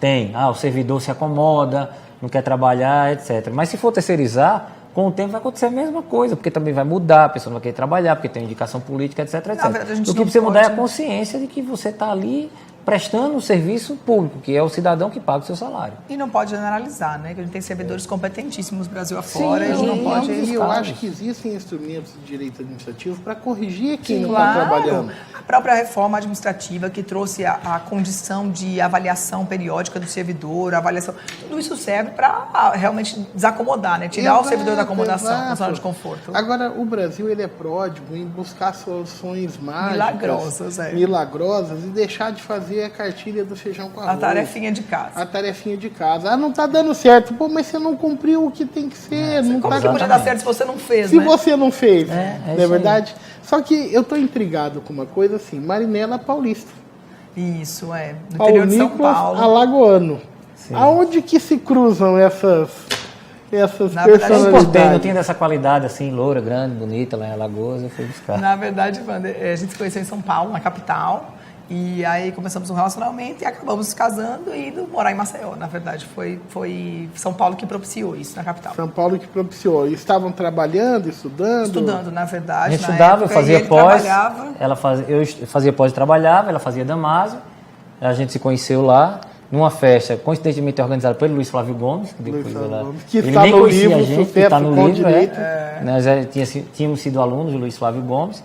o servidor se acomoda, não quer trabalhar, etc. Mas se for terceirizar, com o tempo vai acontecer a mesma coisa, porque também vai mudar, a pessoa não vai querer trabalhar, porque tem indicação política, etc. etc. Verdade, o que precisa mudar é a consciência de que você está ali prestando um serviço público, que é o cidadão que paga o seu salário. E não pode generalizar, né? Que a gente tem servidores competentíssimos Brasil afora, Sim, a gente não pode... Eu acho que existem instrumentos de direito administrativo para corrigir quem não está trabalhando. A própria reforma administrativa que trouxe a condição de avaliação periódica do servidor, avaliação, tudo isso serve para realmente desacomodar, né? Tirar o servidor da acomodação, da zona de conforto. Agora, o Brasil ele é pródigo em buscar soluções mágicas, milagrosas e deixar de fazer a cartilha do feijão com arroz. A tarefinha de casa. A tarefinha de casa. Ah, não está dando certo. Pô, mas você não cumpriu o que tem que ser. Não Como tá... que podia dar certo se você não fez, Se né? você não fez, não é verdade? Aí. Só que eu estou intrigado com uma coisa assim, Marinela Paulista. Isso, no interior de São Paulo. Alagoano. Sim. Aonde que se cruzam essas personalidades? Não tinha dessa qualidade assim, loura, grande, bonita, lá em Alagoas, eu fui buscar. Na verdade, Wander, a gente se conheceu em São Paulo, na capital, e aí começamos um relacionamento e acabamos nos casando e indo morar em Maceió. Na verdade, foi São Paulo que propiciou isso, na capital. São Paulo que propiciou. E estavam trabalhando, estudando? Estudando, na verdade. A gente estudava, eu fazia pós, eu fazia pós e trabalhava, ela fazia Damásio, a gente se conheceu lá, numa festa, coincidentemente organizada pelo Luiz Flávio Gomes, que depois ele está no livro, a gente, que está no livro, Nós tínhamos sido alunos do Luiz Flávio Gomes,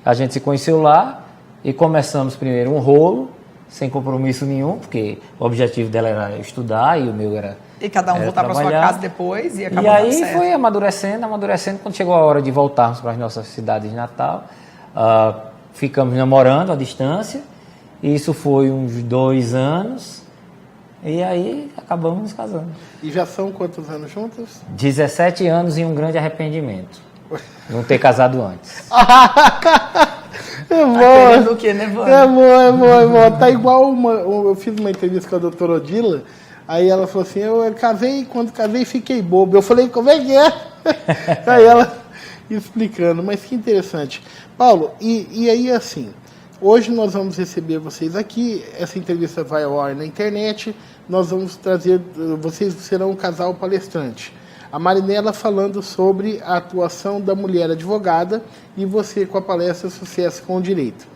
a gente se conheceu lá e começamos primeiro um rolo, sem compromisso nenhum, porque o objetivo dela era estudar e o meu era e cada um voltar para sua casa depois e acabou. E aí foi amadurecendo, quando chegou a hora de voltarmos para as nossas cidades de Natal, ficamos namorando à distância, e isso foi uns 2 anos, e aí acabamos nos casando. E já são quantos anos juntos? 17 anos e um grande arrependimento. Não ter casado antes. É bom. O quê, né, Vânia? É bom. Tá igual eu fiz uma entrevista com a doutora Odila, aí ela falou assim, eu casei, quando casei fiquei bobo. Eu falei, como é que é? Aí ela explicando, mas que interessante. Paulo, e aí assim, hoje nós vamos receber vocês aqui, essa entrevista vai ao ar na internet, nós vamos trazer, vocês serão um casal palestrante. A Marinela falando sobre a atuação da mulher advogada e você com a palestra Sucesso com o Direito.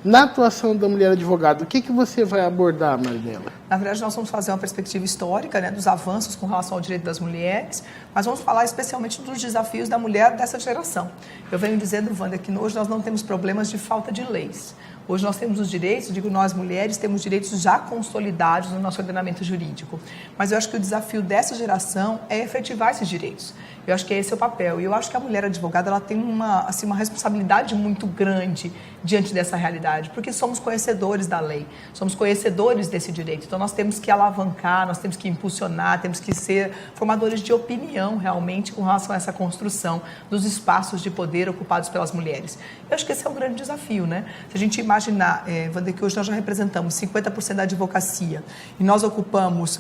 Na atuação da mulher advogada, o que você vai abordar, Marinela? Na verdade, nós vamos fazer uma perspectiva histórica, né, dos avanços com relação ao direito das mulheres, mas vamos falar especialmente dos desafios da mulher dessa geração. Eu venho dizendo, Wander, que hoje nós não temos problemas de falta de leis. Hoje nós temos os direitos, digo nós mulheres, temos direitos já consolidados no nosso ordenamento jurídico. Mas eu acho que o desafio dessa geração é efetivar esses direitos. Eu acho que esse é o papel. E eu acho que a mulher advogada ela tem uma responsabilidade muito grande diante dessa realidade, porque somos conhecedores da lei, somos conhecedores desse direito. Então nós temos que alavancar, nós temos que impulsionar, temos que ser formadores de opinião realmente com relação a essa construção dos espaços de poder ocupados pelas mulheres. Eu acho que esse é um grande desafio, né? Se a gente imaginar, Wander, que hoje nós já representamos 50% da advocacia e nós ocupamos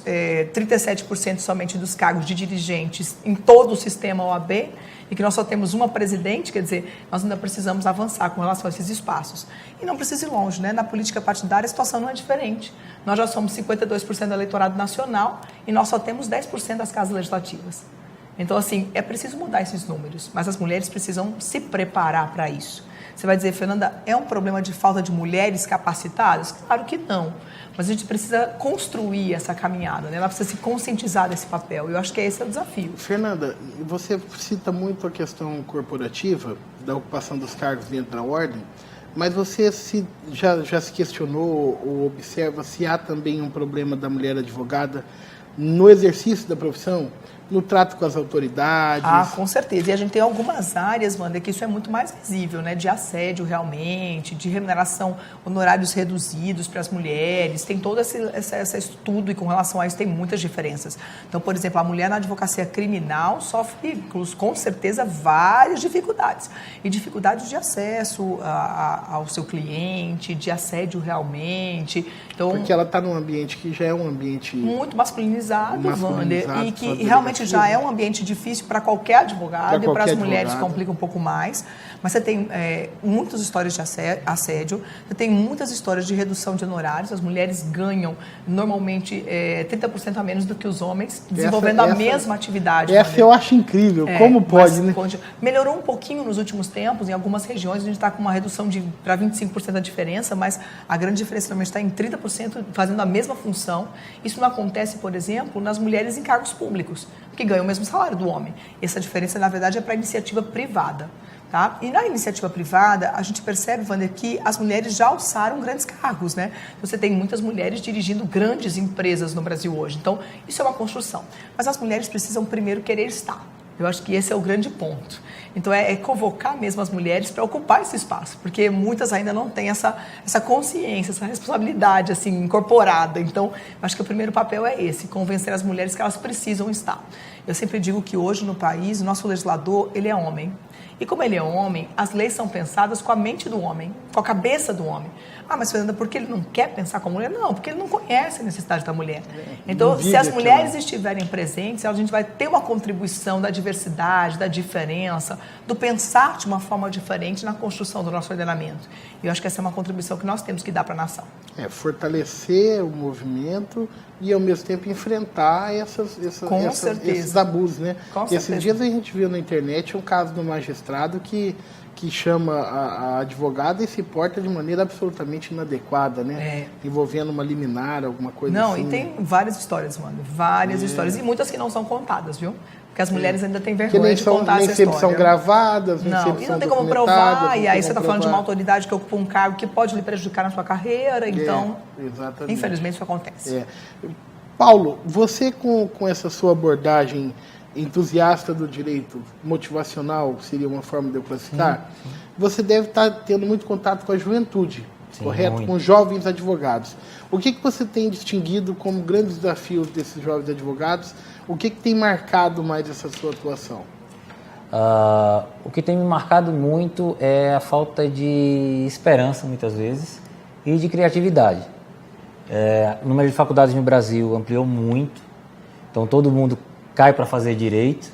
37% somente dos cargos de dirigentes em todo o sistema OAB, e que nós só temos uma presidente, quer dizer, nós ainda precisamos avançar com relação a esses espaços. E não precisa ir longe, né? Na política partidária a situação não é diferente. Nós já somos 52% do eleitorado nacional e nós só temos 10% das casas legislativas. Então, assim, é preciso mudar esses números, mas as mulheres precisam se preparar para isso. Você vai dizer, Fernanda, é um problema de falta de mulheres capacitadas? Claro que não. Mas a gente precisa construir essa caminhada, né? Ela precisa se conscientizar desse papel. Eu acho que esse é o desafio. Fernanda, você cita muito a questão corporativa, da ocupação dos cargos dentro da ordem, mas você já se questionou ou observa se há também um problema da mulher advogada no exercício da profissão? No trato com as autoridades? Com certeza. E a gente tem algumas áreas, Wander, que isso é muito mais visível, né? De assédio realmente, de remuneração, honorários reduzidos para as mulheres. Tem todo esse estudo e com relação a isso tem muitas diferenças. Então, por exemplo, a mulher na advocacia criminal sofre, com certeza, várias dificuldades. E dificuldades de acesso ao seu cliente, de assédio realmente. Então, porque ela está num ambiente que já é um ambiente muito masculinizado, Wander, e que realmente já é um ambiente difícil para qualquer advogado e para as mulheres complica um pouco mais. Mas você tem muitas histórias de assédio, você tem muitas histórias de redução de honorários, as mulheres ganham normalmente 30% a menos do que os homens, desenvolvendo a mesma atividade. Essa eu acho incrível, como pode, né? Melhorou um pouquinho nos últimos tempos, em algumas regiões a gente está com uma redução para 25% da diferença, mas a grande diferença realmente está em 30% fazendo a mesma função. Isso não acontece, por exemplo, nas mulheres em cargos públicos, que ganham o mesmo salário do homem. Essa diferença, na verdade, é para a iniciativa privada. Tá? E na iniciativa privada, a gente percebe, Wander, que as mulheres já alçaram grandes cargos, né? Você tem muitas mulheres dirigindo grandes empresas no Brasil hoje. Então, isso é uma construção. Mas as mulheres precisam primeiro querer estar. Eu acho que esse é o grande ponto. Então, é convocar mesmo as mulheres para ocupar esse espaço, porque muitas ainda não têm essa consciência, essa responsabilidade assim, incorporada. Então, acho que o primeiro papel é esse, convencer as mulheres que elas precisam estar. Eu sempre digo que hoje no país, o nosso legislador, ele é homem. E como ele é homem, as leis são pensadas com a mente do homem, com a cabeça do homem. Ah, mas Fernanda, por que ele não quer pensar com a mulher? Não, porque ele não conhece a necessidade da mulher. Então, se as mulheres estiverem presentes, a gente vai ter uma contribuição da diversidade, da diferença, do pensar de uma forma diferente na construção do nosso ordenamento. E eu acho que essa é uma contribuição que nós temos que dar para a nação. Fortalecer o movimento e, ao mesmo tempo, enfrentar esses abusos, né? Esses dias a gente viu na internet um caso do magistrado que chama a advogada e se porta de maneira absolutamente inadequada, né? Envolvendo uma liminar, alguma coisa assim. Não, e tem várias histórias, mano. Várias histórias. E muitas que não são contadas, viu? Porque as mulheres ainda têm vergonha de contar essa história. Nem sempre são gravadas, nem sempre e não tem como provar, e aí você está falando de uma autoridade que ocupa um cargo que pode lhe prejudicar na sua carreira, então, infelizmente, isso acontece. Paulo, você com essa sua abordagem entusiasta do direito motivacional, seria uma forma de eu classificar, você deve estar tendo muito contato com a juventude, correto? Muito. Com jovens advogados. O que você tem distinguido como grandes desafios desses jovens advogados? O que tem marcado mais essa sua atuação? O que tem me marcado muito é a falta de esperança, muitas vezes, e de criatividade. O número de faculdades no Brasil ampliou muito, então todo mundo cai para fazer direito,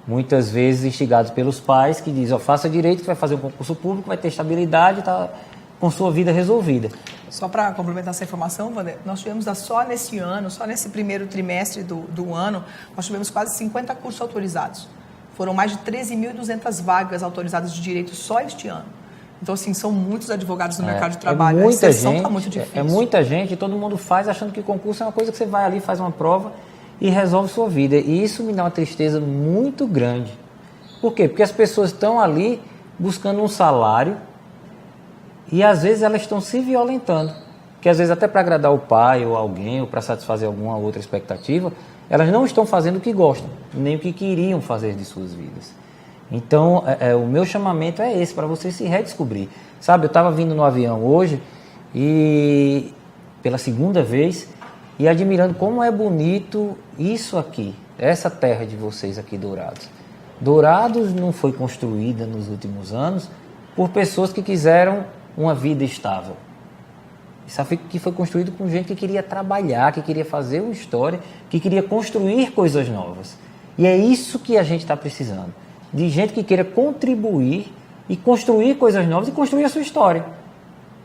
muitas vezes instigados pelos pais que dizem, faça direito, que vai fazer um concurso público, vai ter estabilidade, está com sua vida resolvida. Só para complementar essa informação, Wander, nós tivemos só nesse ano, só nesse primeiro trimestre do ano, nós tivemos quase 50 cursos autorizados. Foram mais de 13.200 vagas autorizadas de direito só este ano. Então, assim, são muitos advogados no mercado de trabalho. Muita a gente, está muito difícil. É muita gente, e todo mundo faz achando que concurso é uma coisa que você vai ali, faz uma prova e resolve sua vida. E isso me dá uma tristeza muito grande. Por quê? Porque as pessoas estão ali buscando um salário e às vezes elas estão se violentando. Que às vezes até para agradar o pai ou alguém, ou para satisfazer alguma outra expectativa, elas não estão fazendo o que gostam, nem o que queriam fazer de suas vidas. Então, o meu chamamento é esse, para você se redescobrir. Sabe, eu estava vindo no avião hoje, e pela segunda vez, e admirando como é bonito isso aqui, essa terra de vocês aqui, Dourados. Dourados não foi construída nos últimos anos por pessoas que quiseram uma vida estável. Isso aqui foi construído com gente que queria trabalhar, que queria fazer uma história, que queria construir coisas novas. E é isso que a gente está precisando. De gente que queira contribuir e construir coisas novas e construir a sua história.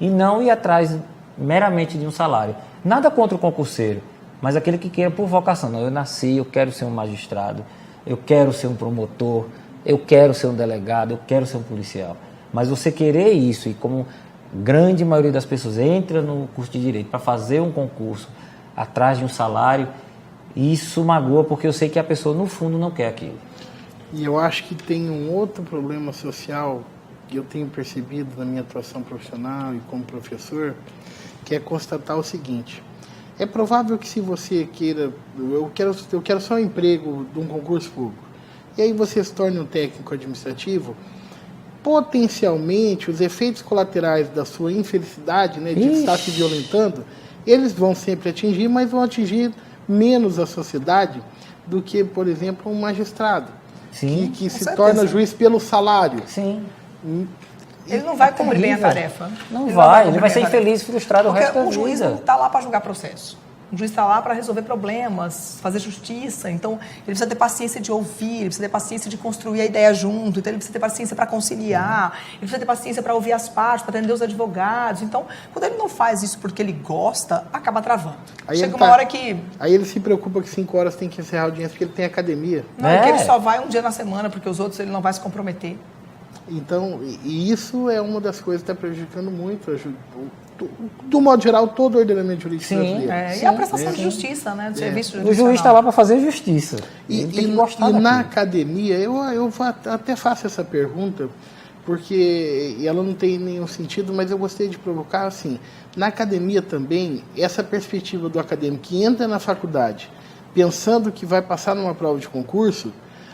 E não ir atrás meramente de um salário. Nada contra o concurseiro, mas aquele que queira por vocação. Não, eu nasci, eu quero ser um magistrado, eu quero ser um promotor, eu quero ser um delegado, eu quero ser um policial. Mas você querer isso, e como grande maioria das pessoas entra no curso de Direito para fazer um concurso atrás de um salário, isso magoa, porque eu sei que a pessoa no fundo não quer aquilo. E eu acho que tem um outro problema social que eu tenho percebido na minha atuação profissional e como professor, que é constatar o seguinte: é provável que se você queira, eu quero só um emprego de um concurso público, e aí você se torne um técnico administrativo, potencialmente os efeitos colaterais da sua infelicidade, né, de estar se violentando, eles vão sempre atingir, mas vão atingir menos a sociedade do que, por exemplo, um magistrado. Sim, que se torna juiz pelo salário. Sim. Ele não vai cumprir bem a tarefa. Não vai, ele vai ser infeliz, frustrado o resto da vida. O juiz não está lá para julgar processo. Um juiz está lá para resolver problemas, fazer justiça. Então, ele precisa ter paciência de ouvir, ele precisa ter paciência de construir a ideia junto. Então, ele precisa ter paciência para conciliar, ele precisa ter paciência para ouvir as partes, para atender os advogados. Então, quando ele não faz isso porque ele gosta, acaba travando. Aí chega uma hora que... Aí ele se preocupa que 5 horas tem que encerrar a audiência porque ele tem academia. Não, que ele só vai um dia na semana, porque os outros ele não vai se comprometer. Então, e isso é uma das coisas que está prejudicando muito, do modo geral, todo o ordenamento jurídico brasileiro. E a prestação de justiça, né? Do serviço judicial. O juiz está lá para fazer justiça. E na academia, eu até faço essa pergunta, porque ela não tem nenhum sentido, mas eu gostaria de provocar, assim, na academia também, essa perspectiva do acadêmico que entra na faculdade pensando que vai passar numa prova de concurso,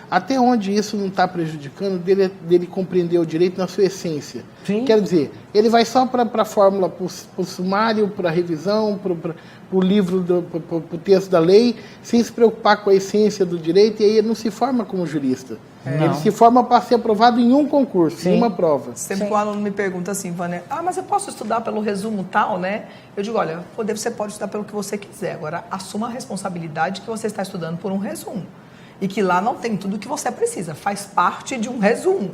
até onde isso não está prejudicando dele compreender o direito na sua essência. Sim. Quer dizer, ele vai só para a fórmula, para o sumário, para a revisão, para o livro, para o texto da lei, sem se preocupar com a essência do direito, e aí ele não se forma como jurista. Ele se forma para ser aprovado em um concurso, em uma prova. Sempre que o aluno me pergunta assim, Vânia, mas eu posso estudar pelo resumo tal, né? Eu digo, olha, você pode estudar pelo que você quiser, agora assuma a responsabilidade que você está estudando por um resumo. E que lá não tem tudo o que você precisa, faz parte de um resumo.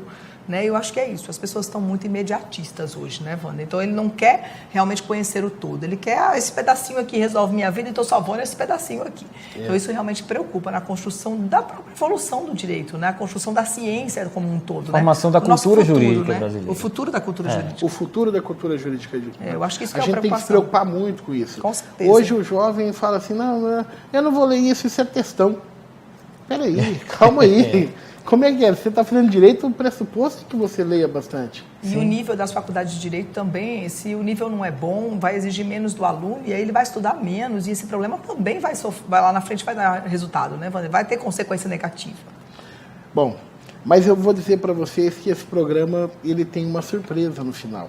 Né? Eu acho que é isso, as pessoas estão muito imediatistas hoje, né, Wanda? Então ele não quer realmente conhecer o todo, ele quer, esse pedacinho aqui resolve minha vida, então só vou nesse pedacinho aqui. Então isso realmente preocupa na construção da própria evolução do direito, né? A construção da ciência como um todo. Formação da cultura jurídica brasileira. O futuro da cultura jurídica. O futuro da cultura jurídica. Eu acho que isso a gente tem que se preocupar muito com isso. Com certeza. Hoje o jovem fala assim, não, eu não vou ler isso é textão. Peraí, calma aí. Como é que é? Você está fazendo direito, o pressuposto que você leia bastante. E o nível das faculdades de direito também, se o nível não é bom, vai exigir menos do aluno e aí ele vai estudar menos e esse problema também vai lá na frente, vai dar resultado, né? Vai ter consequência negativa. Bom, mas eu vou dizer para vocês que esse programa ele tem uma surpresa no final.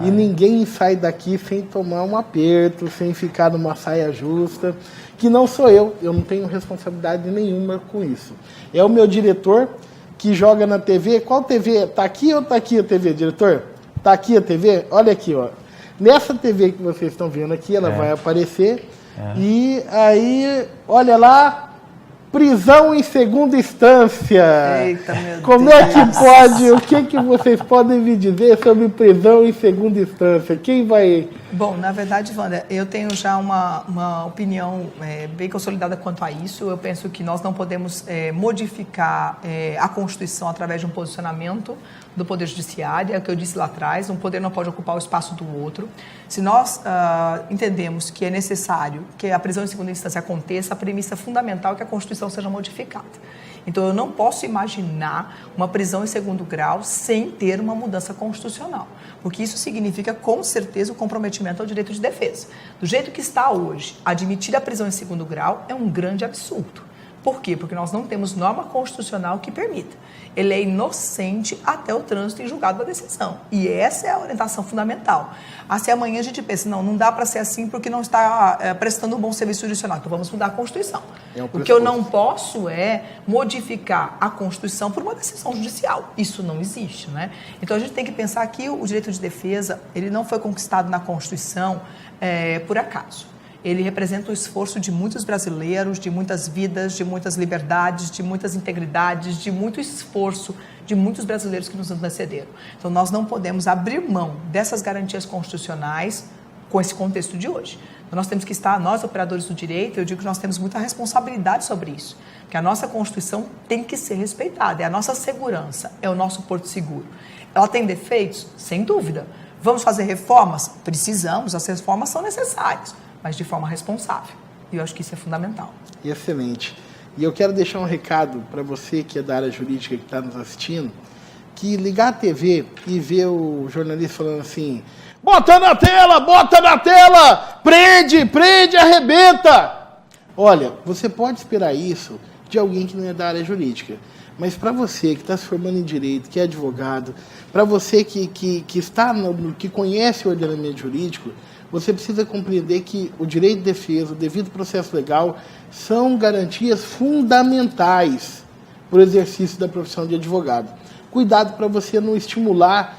E ninguém sai daqui sem tomar um aperto, sem ficar numa saia justa, que não sou eu não tenho responsabilidade nenhuma com isso. É o meu diretor que joga na TV. Qual TV? Está aqui ou está aqui a TV, diretor? Está aqui a TV? Olha aqui, ó. Nessa TV que vocês estão vendo aqui, ela vai aparecer. E aí, olha lá, prisão em segunda instância. Eita, meu Deus. Como é que pode? O que vocês podem me dizer sobre prisão em segunda instância? Quem vai... Bom, na verdade, Wanda, eu tenho já uma opinião bem consolidada quanto a isso. Eu penso que nós não podemos modificar a Constituição através de um posicionamento do Poder Judiciário, é o que eu disse lá atrás, um poder não pode ocupar o espaço do outro. Se nós entendemos que é necessário que a prisão em segunda instância aconteça, a premissa fundamental é que a Constituição seja modificada. Então, eu não posso imaginar uma prisão em segundo grau sem ter uma mudança constitucional, porque isso significa, com certeza, o comprometimento ao direito de defesa. Do jeito que está hoje, admitir a prisão em segundo grau é um grande absurdo. Por quê? Porque nós não temos norma constitucional que permita. Ele é inocente até o trânsito em julgado da decisão. E essa é a orientação fundamental. Se amanhã a gente pensa, não dá para ser assim porque não está prestando um bom serviço judicional. Então vamos mudar a Constituição. O que eu não posso é modificar a Constituição por uma decisão judicial. Isso não existe, né? Então a gente tem que pensar que o direito de defesa, ele não foi conquistado na Constituição por acaso. Ele representa o esforço de muitos brasileiros, de muitas vidas, de muitas liberdades, de muitas integridades, de muito esforço de muitos brasileiros que nos antecederam. Então, nós não podemos abrir mão dessas garantias constitucionais com esse contexto de hoje. Então, nós temos que estar, nós operadores do direito, eu digo que nós temos muita responsabilidade sobre isso, porque a nossa Constituição tem que ser respeitada, é a nossa segurança, é o nosso porto seguro. Ela tem defeitos? Sem dúvida. Vamos fazer reformas? Precisamos, as reformas são necessárias, mas de forma responsável. E eu acho que isso é fundamental. Excelente. E eu quero deixar um recado para você que é da área jurídica que está nos assistindo, que ligar a TV e ver o jornalista falando assim, bota na tela, prende, arrebenta. Olha, você pode esperar isso de alguém que não é da área jurídica, mas para você que está se formando em direito, que é advogado, para você que conhece o ordenamento jurídico, você precisa compreender que o direito de defesa, o devido processo legal, são garantias fundamentais para o exercício da profissão de advogado. Cuidado para você não estimular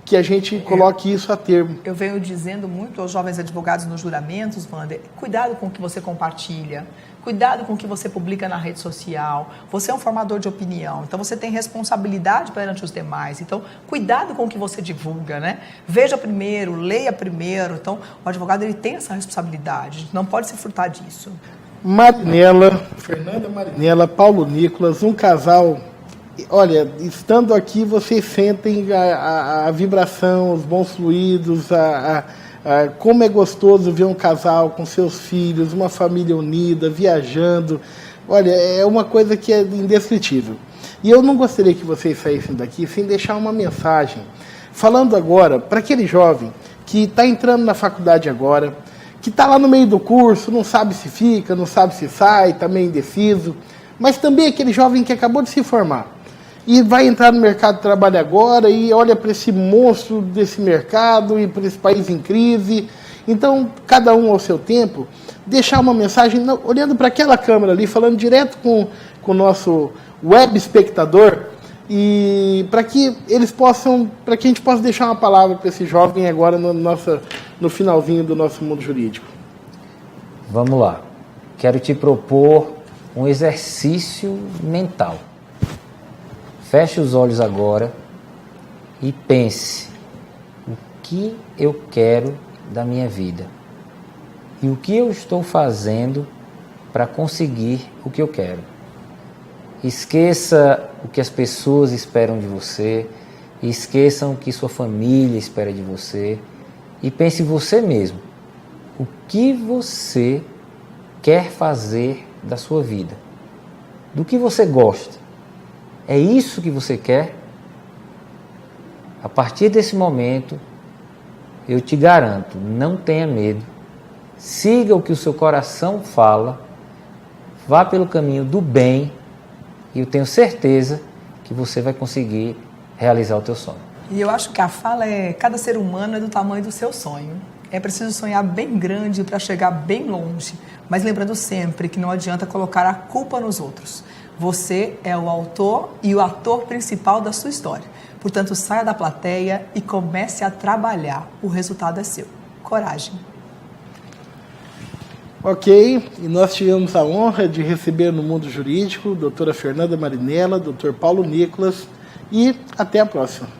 que a gente coloque isso a termo. Eu venho dizendo muito aos jovens advogados nos juramentos, Wander, cuidado com o que você compartilha, cuidado com o que você publica na rede social. Você é um formador de opinião, então você tem responsabilidade perante os demais. Então, cuidado com o que você divulga, né? Veja primeiro, leia primeiro. Então, o advogado ele tem essa responsabilidade, a gente não pode se furtar disso. Marinela, Fernanda Marinela, Paulo Nicolas, um casal. Olha, estando aqui, vocês sentem a vibração, os bons fluidos, como é gostoso ver um casal com seus filhos, uma família unida, viajando. Olha, é uma coisa que é indescritível. E eu não gostaria que vocês saíssem daqui sem deixar uma mensagem, falando agora para aquele jovem que está entrando na faculdade agora, que está lá no meio do curso, não sabe se fica, não sabe se sai, está meio indeciso, mas também aquele jovem que acabou de se formar e vai entrar no mercado de trabalho agora e olha para esse monstro desse mercado e para esse país em crise. Então, cada um ao seu tempo, deixar uma mensagem, olhando para aquela câmera ali, falando direto com o nosso web espectador, e para que eles possam, para que a gente possa deixar uma palavra para esse jovem agora no finalzinho do nosso mundo jurídico. Vamos lá. Quero te propor um exercício mental. Feche os olhos agora e pense o que eu quero da minha vida e o que eu estou fazendo para conseguir o que eu quero. Esqueça o que as pessoas esperam de você, esqueçam o que sua família espera de você e pense em você mesmo. O que você quer fazer da sua vida? Do que você gosta? É isso que você quer? A partir desse momento, eu te garanto, não tenha medo, siga o que o seu coração fala, vá pelo caminho do bem e eu tenho certeza que você vai conseguir realizar o teu sonho. E eu acho que a fala cada ser humano é do tamanho do seu sonho. É preciso sonhar bem grande para chegar bem longe, mas lembrando sempre que não adianta colocar a culpa nos outros. Você é o autor e o ator principal da sua história. Portanto, saia da plateia e comece a trabalhar. O resultado é seu. Coragem. Ok, e nós tivemos a honra de receber no mundo jurídico a doutora Fernanda Marinela, doutor Paulo Nicolas, e até a próxima.